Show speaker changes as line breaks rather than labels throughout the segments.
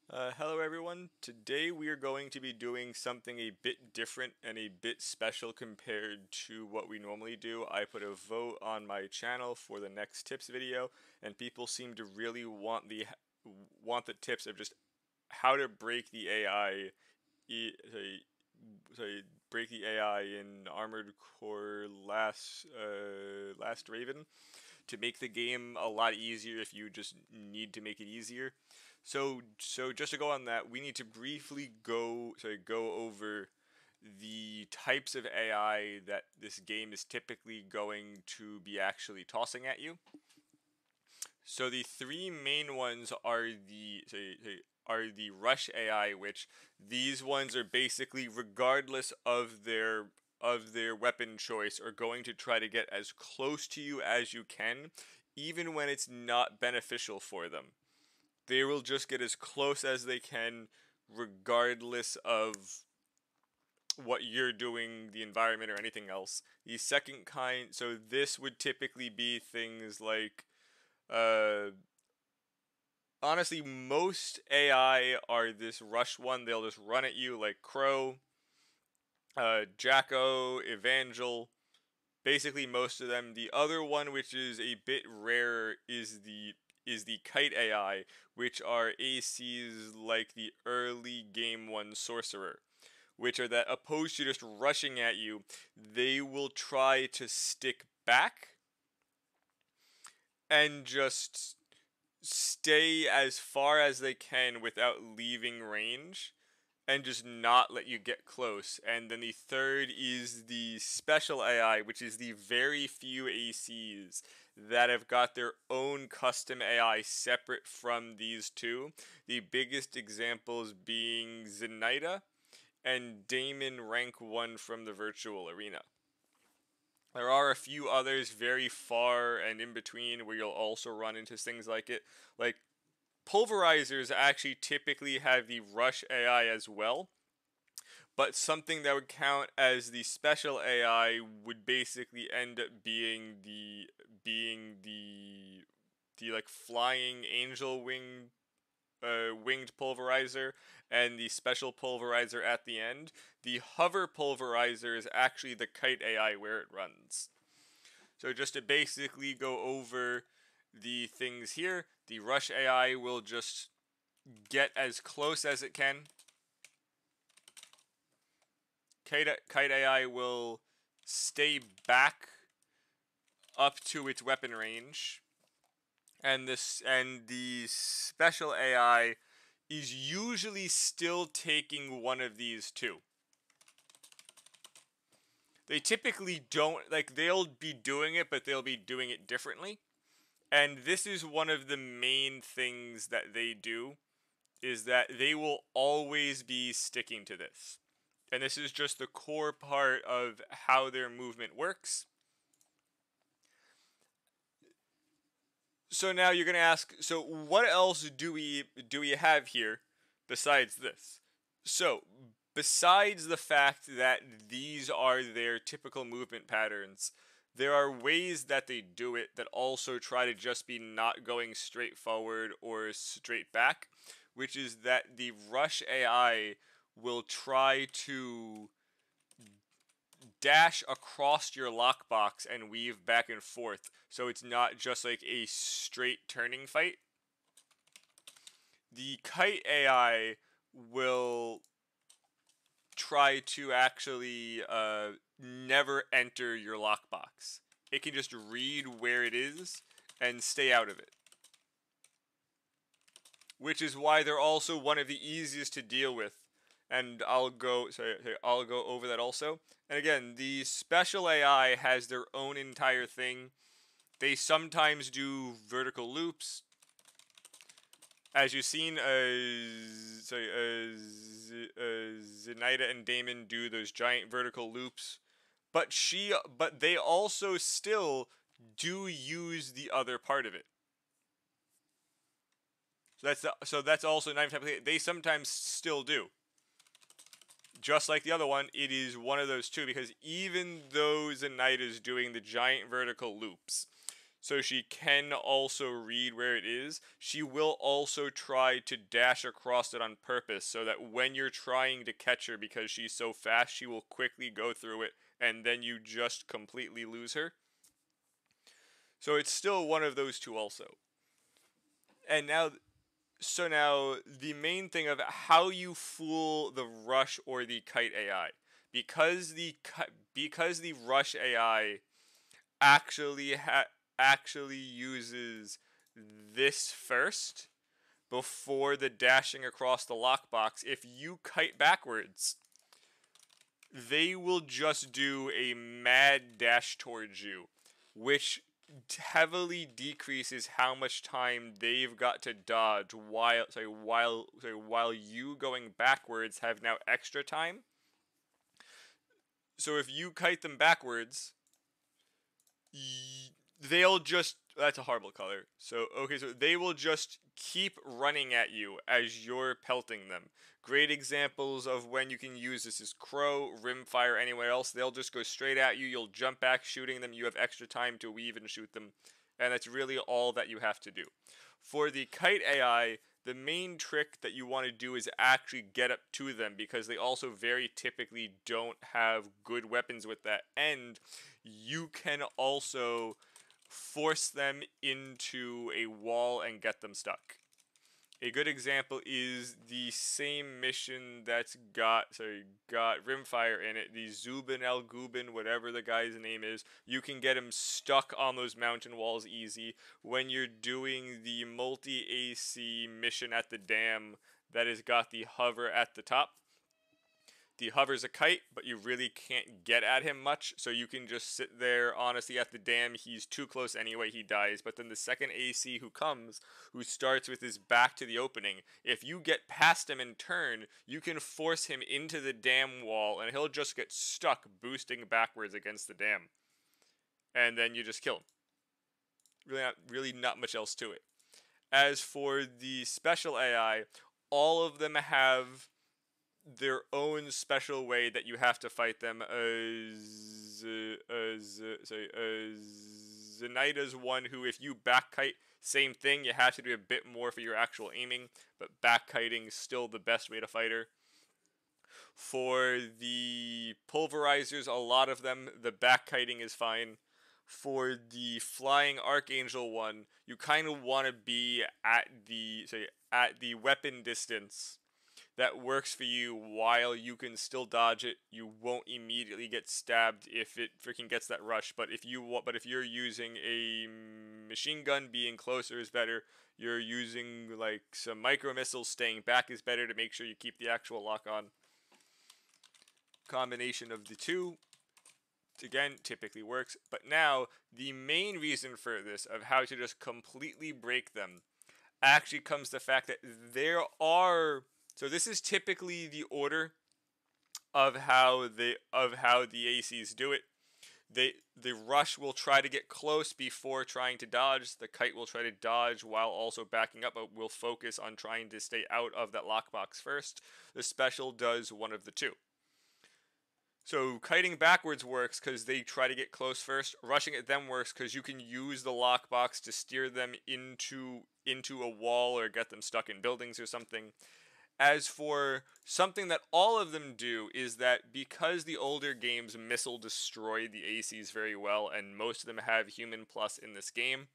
Hello everyone. Today we are going to be doing something a bit different and a bit special compared to what we normally do. I put a vote on my channel for the next tips video, and people seem to really want the tips of just how to break the AI, break the AI in Armored Core Last Raven to make the game a lot easier if you just need to make it easier. So just to go on that, we need to briefly go over the types of AI that this game is typically going to be actually tossing at you. So the three main ones are the rush AI, which these ones are basically regardless of their weapon choice are going to try to get as close to you as you can, even when it's not beneficial for them. They will just get as close as they can regardless of what you're doing, the environment, or anything else. The second kind, so this would typically be things like uh, honestly, most AI are this rush one. They'll just run at you like Crow, Jacko, Evangel. Basically, most of them. The other one, which is a bit rare, is the Kite AI, which are ACs like the early game one sorcerer, which are that opposed to just rushing at you, they will try to stick back and just stay as far as they can without leaving range and just not let you get close. And then the third is the special AI, which is the very few ACs that have got their own custom AI separate from these two. The biggest examples being Zenita and Damon rank 1 from the virtual arena. There are a few others very far and in between where you'll also run into things like it. Like pulverizers actually typically have the rush AI as well, but something that would count as the special AI would basically end up being the like flying angel winged pulverizer and the special pulverizer at the end. The hover pulverizer is actually the kite AI where it runs. So just to basically go over the things here, the rush AI will just get as close as it can. Kite AI will stay back up to its weapon range, and the special AI is usually still taking one of these two. They typically don't they'll be doing it, but they'll be doing it differently. And this is one of the main things that they do is that they will always be sticking to this. And this is just the core part of how their movement works. So now you're going to ask, so what else do we have here besides this? So, besides the fact that these are their typical movement patterns, there are ways that they do it that also try to just be not going straight forward or straight back, which is that the rush AI will try to dash across your lockbox and weave back and forth, so it's not just like a straight turning fight. The kite AI will try to actually never enter your lockbox. It can just read where it is and stay out of it. Which is why they're also one of the easiest to deal with. And I'll go over that also. And again, the special AI has their own entire thing. They sometimes do vertical loops. As you've seen, Zenita and Damon do those giant vertical loops, but they also still do use the other part of it. So that's also knife type. They sometimes still do. Just like the other one, it is one of those two because even though Zenita is doing the giant vertical loops, so she can also read where it is. She will also try to dash across it on purpose so that when you're trying to catch her because she's so fast, she will quickly go through it and then you just completely lose her. So it's still one of those two also. And now the main thing of how you fool the rush or the kite AI, because the rush AI actually uses this first before the dashing across the lockbox. If you kite backwards, they will just do a mad dash towards you, which heavily decreases how much time they've got to dodge while you going backwards have now extra time. So if you kite them backwards, they'll just, that's a horrible color. So okay, so they will just keep running at you as you're pelting them. Great examples of when you can use this is Crow, Rimfire, anywhere else. They'll just go straight at you. You'll jump back shooting them. You have extra time to weave and shoot them. And that's really all that you have to do. For the Kite AI, the main trick that you want to do is actually get up to them, because they also very typically don't have good weapons with that. And you can also force them into a wall and get them stuck. A good example is the same mission that's got Rimfire in it, the Zubin El Gubin, whatever the guy's name is. You can get him stuck on those mountain walls easy when you're doing the multi-AC mission at the dam that has got the hover at the top. The hover's a kite, but you really can't get at him much, so you can just sit there, honestly, at the dam. He's too close anyway, he dies. But then the second AC who comes, who starts with his back to the opening, if you get past him in turn, you can force him into the dam wall, and he'll just get stuck boosting backwards against the dam. And then you just kill him. Really not much else to it. As for the special AI, all of them have their own special way that you have to fight them. Zenita's one who, if you back kite, same thing, you have to do a bit more for your actual aiming, but back kiting is still the best way to fight her. For the pulverizers, a lot of them, the back kiting is fine. For the flying archangel one, you kind of want to be at the weapon distance that works for you while you can still dodge it. You won't immediately get stabbed if it freaking gets that rush. But if you're using a machine gun, being closer is better. You're using like some micro missiles, staying back is better to make sure you keep the actual lock on. Combination of the two, again, typically works. But now the main reason for this, of how to just completely break them, actually comes to the fact that there are. So this is typically the order of how the ACs do it. The rush will try to get close before trying to dodge. The kite will try to dodge while also backing up, but will focus on trying to stay out of that lockbox first. The special does one of the two. So kiting backwards works because they try to get close first. Rushing at them works because you can use the lockbox to steer them into a wall or get them stuck in buildings or something. As for something that all of them do, is that because the older games missile destroy the ACs very well, and most of them have human plus in this game,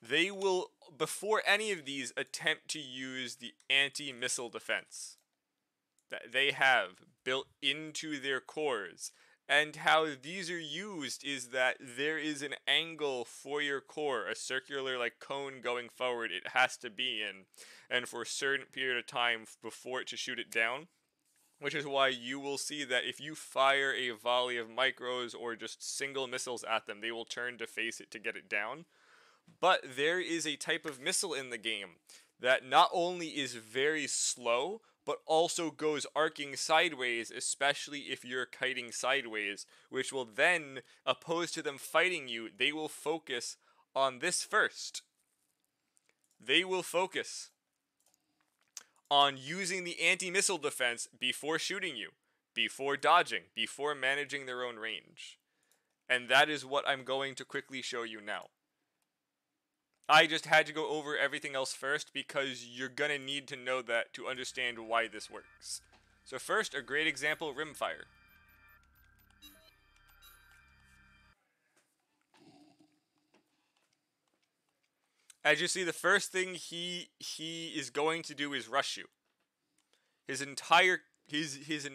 they will, before any of these, attempt to use the anti-missile defense that they have built into their cores. And how these are used is that there is an angle for your core, a circular like cone going forward it has to be in, and for a certain period of time before it to shoot it down. Which is why you will see that if you fire a volley of micros or just single missiles at them, they will turn to face it to get it down. But there is a type of missile in the game that not only is very slow, but also goes arcing sideways, especially if you're kiting sideways, which will then, opposed to them fighting you, they will focus on this first. They will focus on using the anti-missile defense before shooting you, before dodging, before managing their own range. And that is what I'm going to quickly show you now. I just had to go over everything else first because you're gonna need to know that to understand why this works. So first, a great example, Rimfire. As you see, the first thing he is going to do is rush you. His entire kit, his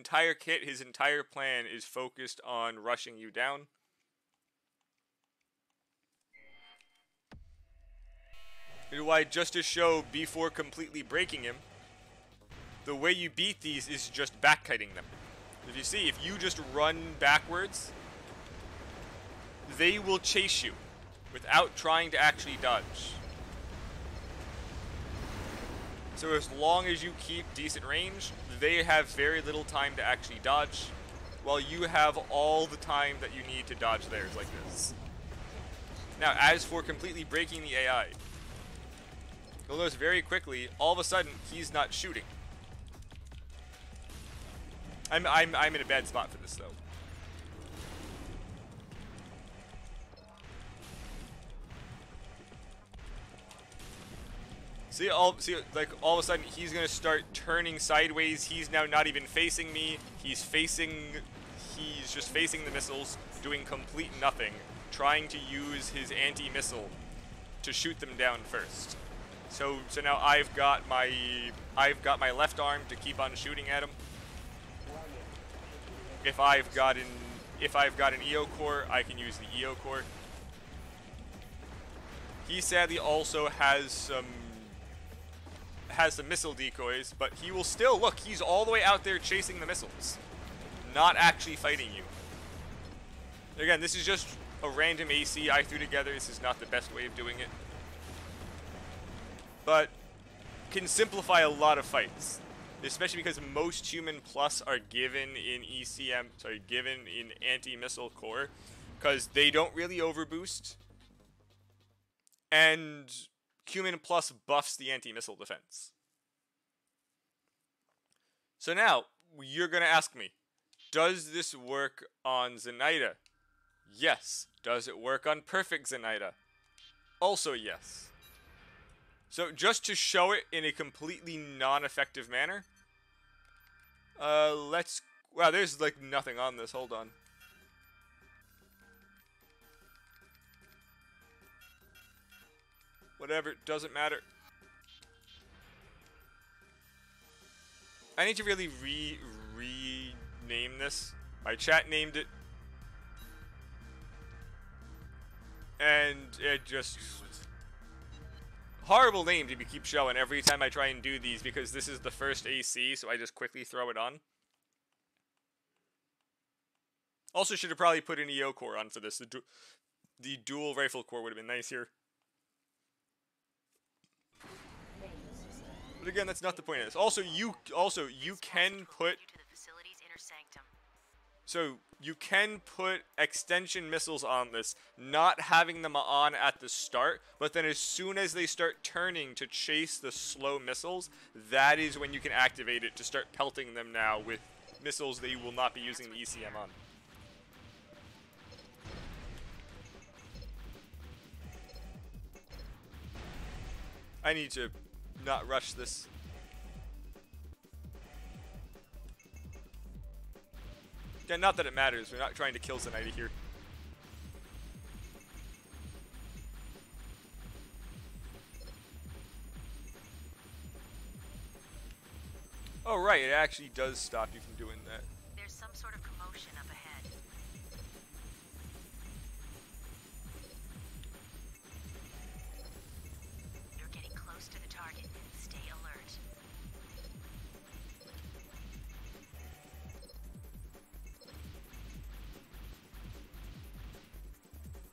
entire plan is focused on rushing you down. Why, just to show before completely breaking him, the way you beat these is just backkiting them. If you see, if you just run backwards, they will chase you without trying to actually dodge. So as long as you keep decent range, they have very little time to actually dodge, while you have all the time that you need to dodge theirs like this. Now, as for completely breaking the AI, you'll notice very quickly, all of a sudden, he's not shooting. I'm in a bad spot for this, though. See, like all of a sudden he's gonna start turning sideways. He's now not even facing me. He's just facing the missiles, doing complete nothing, trying to use his anti-missile to shoot them down first. So now I've got my left arm to keep on shooting at him. If I've got an EO core, I can use the EO core. He sadly also has some missile decoys, but he will still, look, he's all the way out there chasing the missiles, not actually fighting you. Again, this is just a random AC I threw together. This is not the best way of doing it, but can simplify a lot of fights, especially because most human plus are given in given in anti-missile core, because they don't really overboost, and human plus buffs the anti-missile defense. So now, you're going to ask me, does this work on Zenaida? Yes. Does it work on perfect Zenaida? Also yes. So just to show it in a completely non-effective manner, wow, there's like nothing on this, hold on. Whatever, doesn't matter. I need to really rename this. My chat named it, and it just horrible name to keep showing every time I try and do these, because this is the first AC, so I just quickly throw it on. Also, should have probably put an EO core on for this. The dual rifle core would have been nice here. But again, that's not the point of this. Also, you can put. So you can put extension missiles on this, not having them on at the start, but then as soon as they start turning to chase the slow missiles, that is when you can activate it to start pelting them now with missiles that you will not be using the ECM on. I need to not rush this. Yeah, not that it matters. We're not trying to kill Zenaida here. Oh, right. It actually does stop you from doing that.
There's some sort of commotion up ahead. You're getting close to the target. Stay alert.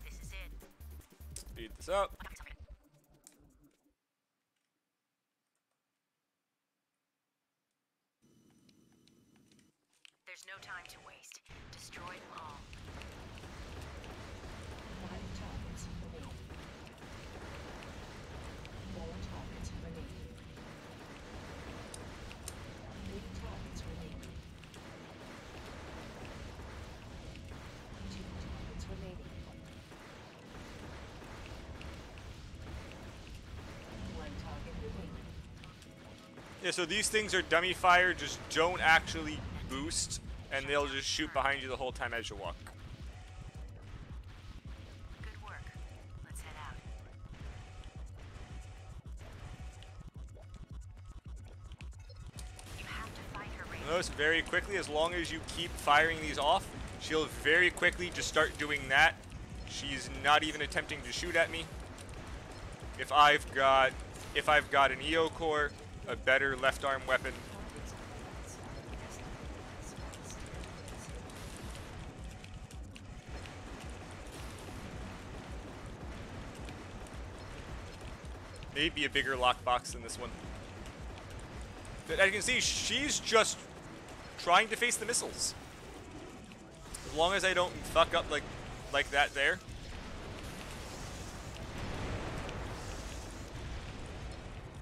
This is it.
Speed this up.
There's no time to waste. Destroy them all.
Yeah, so these things are dummy fire, just don't actually boost, and they'll just shoot behind you the whole time as you walk.
Good work. Let's head out. You have to fight her range.
Notice very quickly, as long as you keep firing these off, she'll very quickly just start doing that. She's not even attempting to shoot at me. If I've got an EO core, a better left arm weapon, maybe a bigger lockbox than this one. But as you can see, she's just trying to face the missiles. As long as I don't fuck up like that there.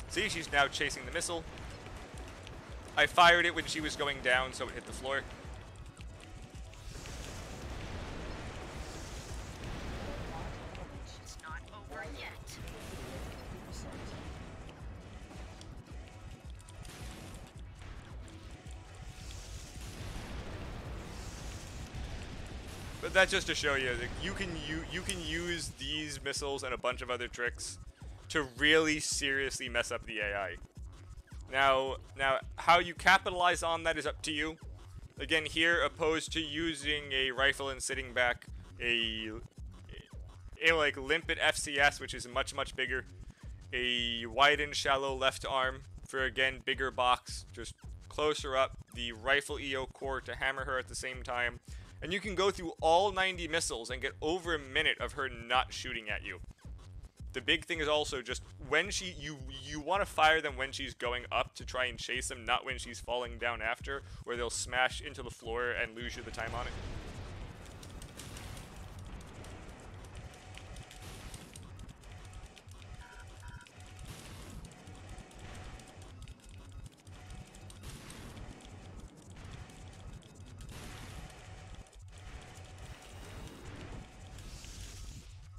See, she's now chasing the missile. I fired it when she was going down, so it hit the floor.
It's not over yet.
But that's just to show you that you can use these missiles and a bunch of other tricks to really seriously mess up the AI. Now how you capitalize on that is up to you. Again, here, opposed to using a rifle and sitting back, a like limpet FCS, which is much bigger, a wide and shallow left arm for again bigger box, just closer up, the rifle EO core to hammer her at the same time, and you can go through all 90 missiles and get over a minute of her not shooting at you. The big thing is also just when you want to fire them when she's going up to try and chase them, not when she's falling down after, where they'll smash into the floor and lose you the time on it.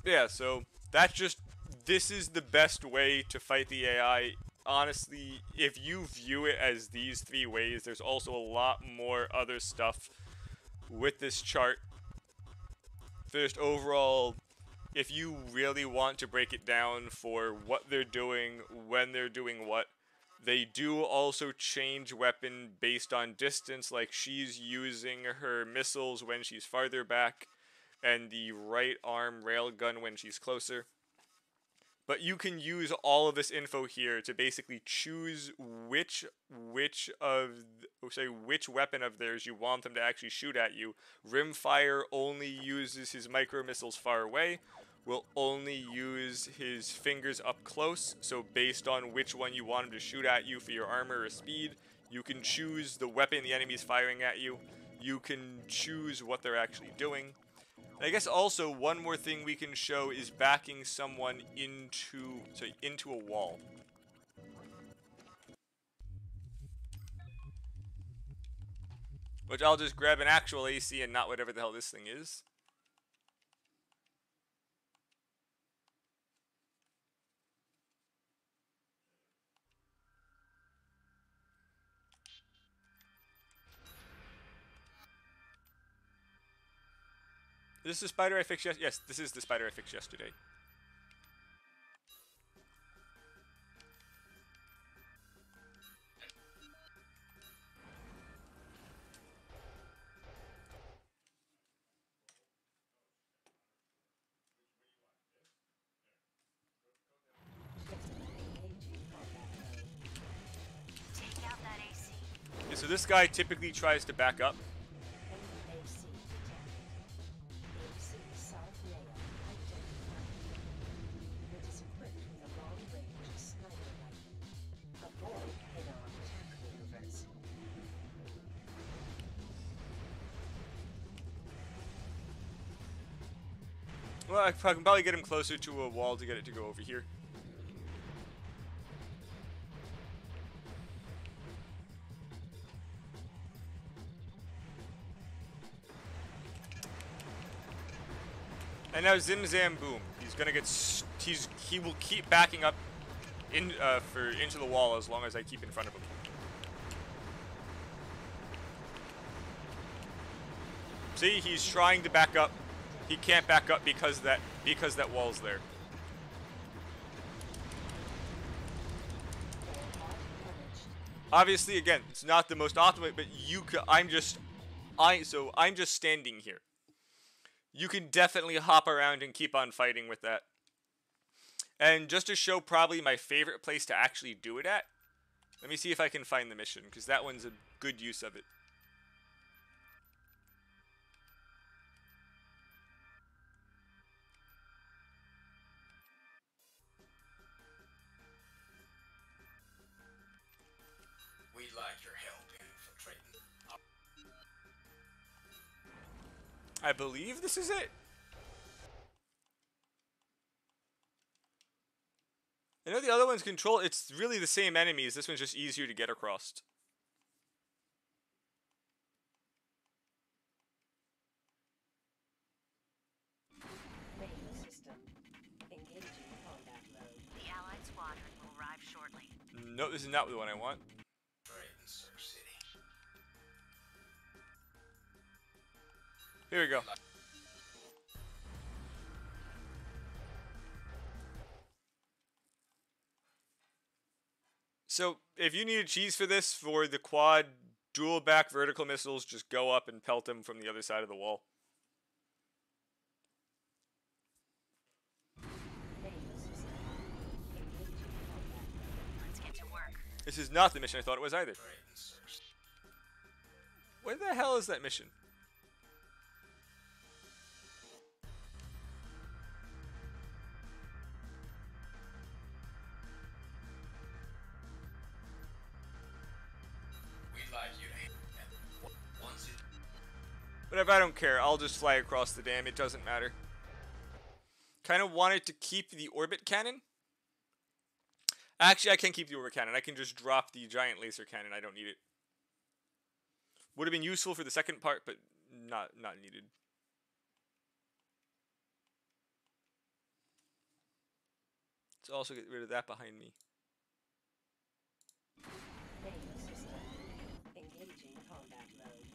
Yeah, so this is the best way to fight the AI. Honestly, if you view it as these three ways, there's also a lot more other stuff with this chart. First, overall, if you really want to break it down for what they're doing, when they're doing what, they do also change weapon based on distance, like she's using her missiles when she's farther back, and the right arm railgun when she's closer. But you can use all of this info here to basically choose which weapon of theirs you want them to actually shoot at you. Rimfire only uses his micro missiles far away, will only use his fingers up close, so based on which one you want him to shoot at you for your armor or speed, you can choose the weapon the enemy's firing at you. You can choose what they're actually doing. And I guess also one more thing we can show is backing someone into a wall. Which I'll just grab an actual AC and not whatever the hell this thing is. Is this the spider I fixed yesterday? Yes, this is the spider I fixed yesterday.
Take out that AC.
Yeah, so this guy typically tries to back up. Well, I can probably get him closer to a wall to get it to go over here. And now Zim Zam Boom. He's gonna get. He will keep backing up for into the wall as long as I keep in front of him. See, he's trying to back up. He can't back up because that wall's there. Obviously, again, it's not the most optimal, but I'm just standing here. You can definitely hop around and keep on fighting with that. And just to show probably my favorite place to actually do it at, let me see if I can find the mission, because that one's a good use of it.
We'd like your help infiltrating.
I believe this is it. I know the other one's control. It's really the same enemies. This one's just easier to get across.
Main system. Engaging combat mode. The Allied squadron will arrive shortly.
No, this is not the one I want. Here we go. So, if you need a cheese for this, for the quad dual back vertical missiles, just go up and pelt them from the other side of the wall.
Let's get to work.
This is not the mission I thought it was either. Where the hell is that mission? Whatever, I don't care. I'll just fly across the dam. It doesn't matter. Kind of wanted to keep the orbit cannon. Actually, I can't keep the orbit cannon. I can just drop the giant laser cannon. I don't need it. Would have been useful for the second part, but not needed. Let's also get rid of that behind me.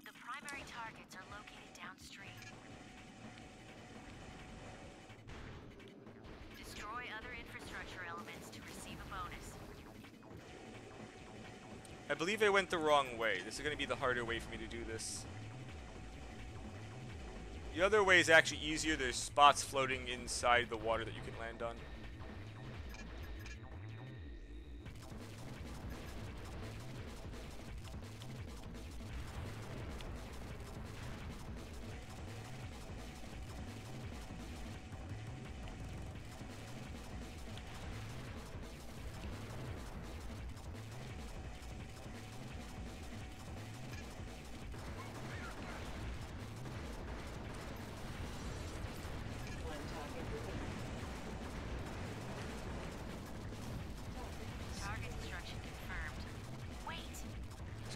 The primary targets are located downstream. Destroy other infrastructure elements to receive a bonus.
I believe I went the wrong way. This is going to be the harder way for me to do this. The other way is actually easier. There's spots floating inside the water that you can land on.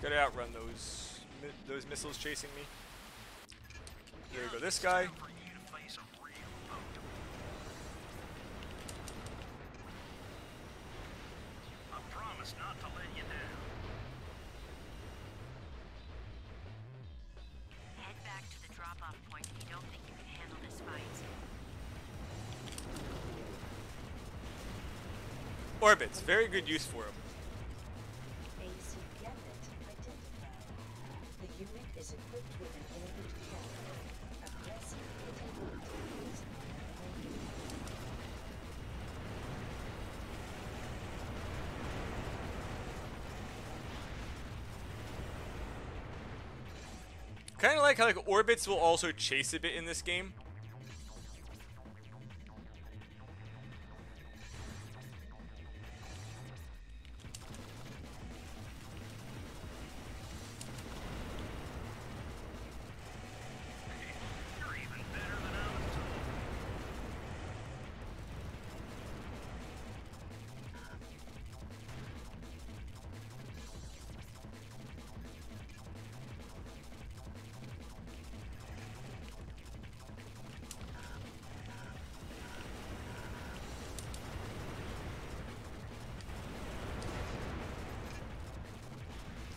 Gotta outrun those missiles chasing me. There we go, this guy.
I promise not to let you down.
Head back to the drop-off point if you don't think you can handle this fight.
Orbits, very good use for them.
Is equipped with an orbit cannon. Aggressive capabilities.
Kind of like how orbits will also chase a bit in this game.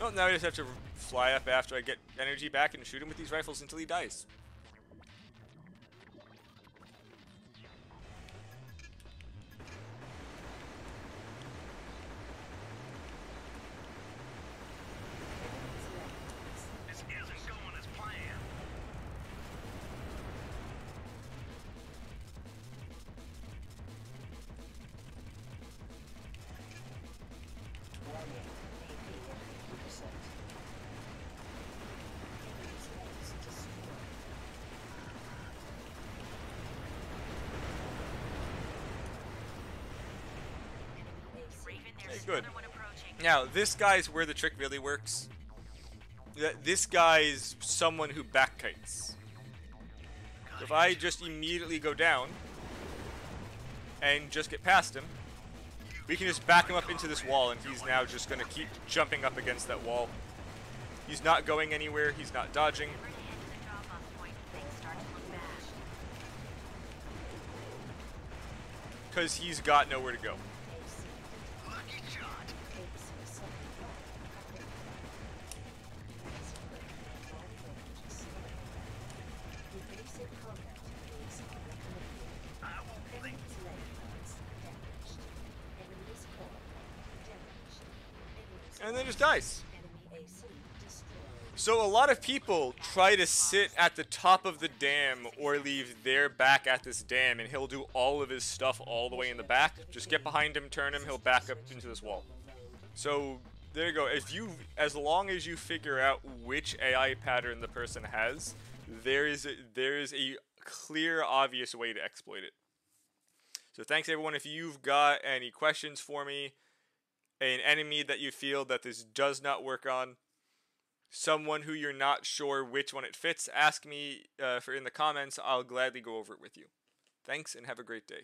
Oh, now I just have to fly up after I get energy back and shoot him with these rifles until he dies.
This isn't going as planned.
Warning, AP at 50%. Enemy's base destroyed. Enemy AC
Raven,
Hey,
there's
good.
another one approaching.
Now, this guy's where the trick really works. This guy's someone who backkites. So if I just immediately go down and just get past him, we can just back him up into this wall, and he's now just going to keep jumping up against that wall. He's not going anywhere. He's not dodging.
Remember to head to the drop-off point if things start to look bad.
Because he's got nowhere to go.
AC
Lucky shot.
AC 75. Evasive combat techniques are recommended.
I won't blink.
Enemy's landmines damaged. Enemy's core damaged. Enemy's
And then just dies.
enemy AC destroyed.
So a lot of people try to sit at the top of the dam or leave their back at this dam, and he'll do all of his stuff all the way in the back. Just get behind him, turn him, he'll back up into this wall. So there you go. As long as you figure out which AI pattern the person has, there is a clear, obvious way to exploit it. So thanks everyone. If you've got any questions for me, an enemy that you feel that this does not work on, someone who you're not sure which one it fits, ask me for in the comments. I'll gladly go over it with you. Thanks and have a great day.